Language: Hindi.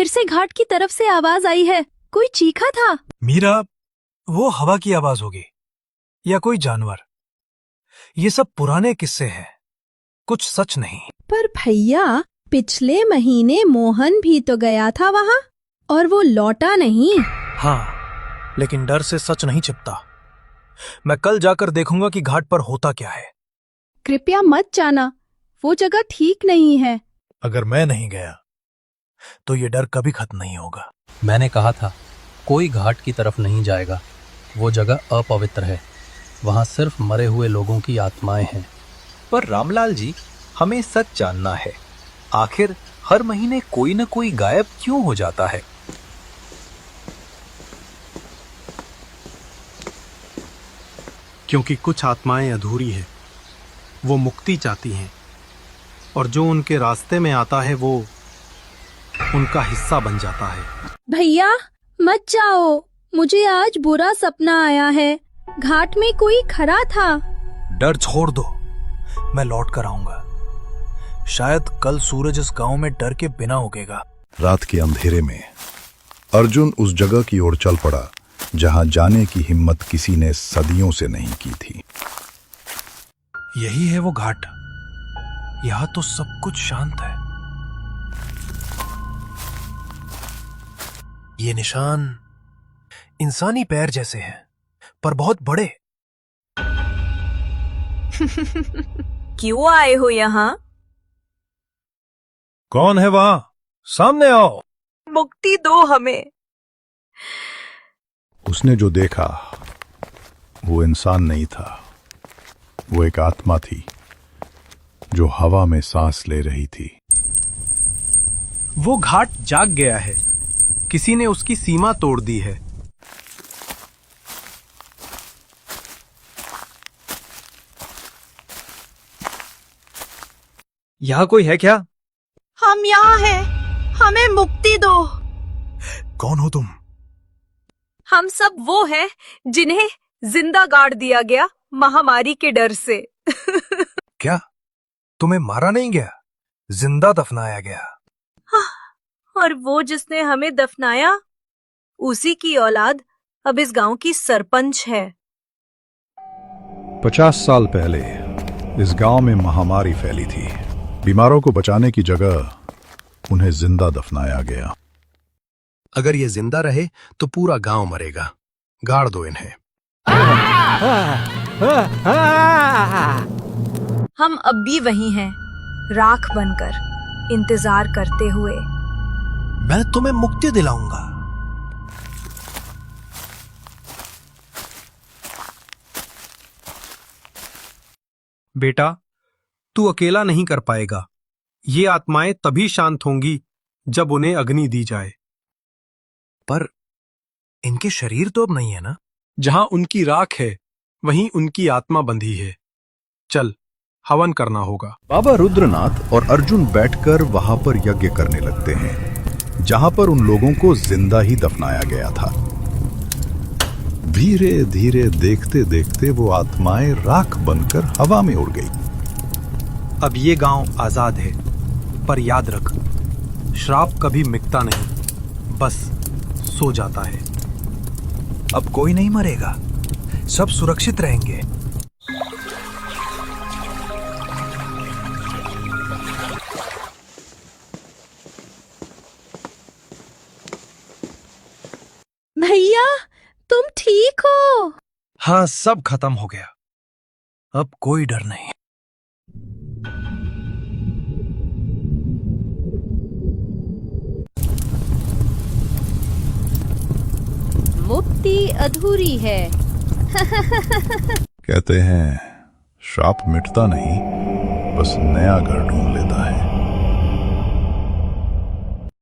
फिर से घाट की तरफ से आवाज आई है। कोई चीखा था। मीरा, वो हवा की आवाज होगी या कोई जानवर। ये सब पुराने किस्से हैं, कुछ सच नहीं। पर भैया, पिछले महीने मोहन भी तो गया था वहाँ और वो लौटा नहीं। हाँ, लेकिन डर से सच नहीं छिपता। मैं कल जाकर देखूंगा कि घाट पर होता क्या है। कृपया मत जाना, वो जगह ठीक नहीं है। अगर मैं नहीं गया तो ये डर कभी खत्म नहीं होगा। मैंने कहा था कोई घाट की तरफ नहीं जाएगा। वो जगह अपवित्र है, वहाँ सिर्फ मरे हुए लोगों की आत्माएं हैं। पर रामलाल जी, हमें सच जानना है, आखिर हर महीने कोई न कोई गायब क्यों हो जाता है? क्योंकि कुछ आत्माएं अधूरी है, वो मुक्ति चाहती हैं, और जो उनके रास्ते में आता है वो उनका हिस्सा बन जाता है। भैया मत जाओ, मुझे आज बुरा सपना आया है। घाट में कोई खड़ा था। डर छोड़ दो, मैं लौट कर आऊंगा। शायद कल सूरज इस गांव में डर के बिना उगेगा। रात के अंधेरे में अर्जुन उस जगह की ओर चल पड़ा जहां जाने की हिम्मत किसी ने सदियों से नहीं की थी। यही है वो घाट। यहां तो सब कुछ शांत है। ये निशान इंसानी पैर जैसे हैं, पर बहुत बड़े। क्यों आए हो यहाँ? कौन है वहां? सामने आओ। मुक्ति दो हमें। उसने जो देखा वो इंसान नहीं था, वो एक आत्मा थी जो हवा में सांस ले रही थी। वो घाट जाग गया है, किसी ने उसकी सीमा तोड़ दी है। यहाँ कोई है क्या? हम यहाँ हैं, हमें मुक्ति दो। कौन हो तुम? हम सब वो हैं जिन्हें जिंदा गाड़ दिया गया महामारी के डर से। क्या तुम्हें मारा नहीं गया, जिंदा दफनाया गया? और वो जिसने हमें दफनाया, उसी की औलाद अब इस गांव की सरपंच है। 50 साल पहले इस गांव में महामारी फैली थी। बीमारों को बचाने की जगह उन्हें जिंदा दफनाया गया। अगर ये जिंदा रहे तो पूरा गांव मरेगा। गाड़ दो इन्हें। हम अब भी वही हैं, राख बनकर, इंतजार करते हुए। मैं तुम्हें मुक्ति दिलाऊंगा। बेटा, तू अकेला नहीं कर पाएगा। ये आत्माएं तभी शांत होंगी जब उन्हें अग्नि दी जाए। पर इनके शरीर तो अब नहीं है ना? जहां उनकी राख है वहीं उनकी आत्मा बंधी है। चल, हवन करना होगा। बाबा रुद्रनाथ और अर्जुन बैठकर वहां पर यज्ञ करने लगते हैं जहां पर उन लोगों को जिंदा ही दफनाया गया था। धीरे धीरे देखते देखते वो आत्माएं राख बनकर हवा में उड़ गई। अब ये गांव आजाद है, पर याद रख, श्राप कभी मिटता नहीं, बस सो जाता है। अब कोई नहीं मरेगा, सब सुरक्षित रहेंगे। भैया, तुम ठीक हो? हाँ, सब खत्म हो गया। अब कोई डर नहीं। मुक्ति अधूरी है। कहते हैं श्राप मिटता नहीं, बस नया घर ढूंढ लेता है।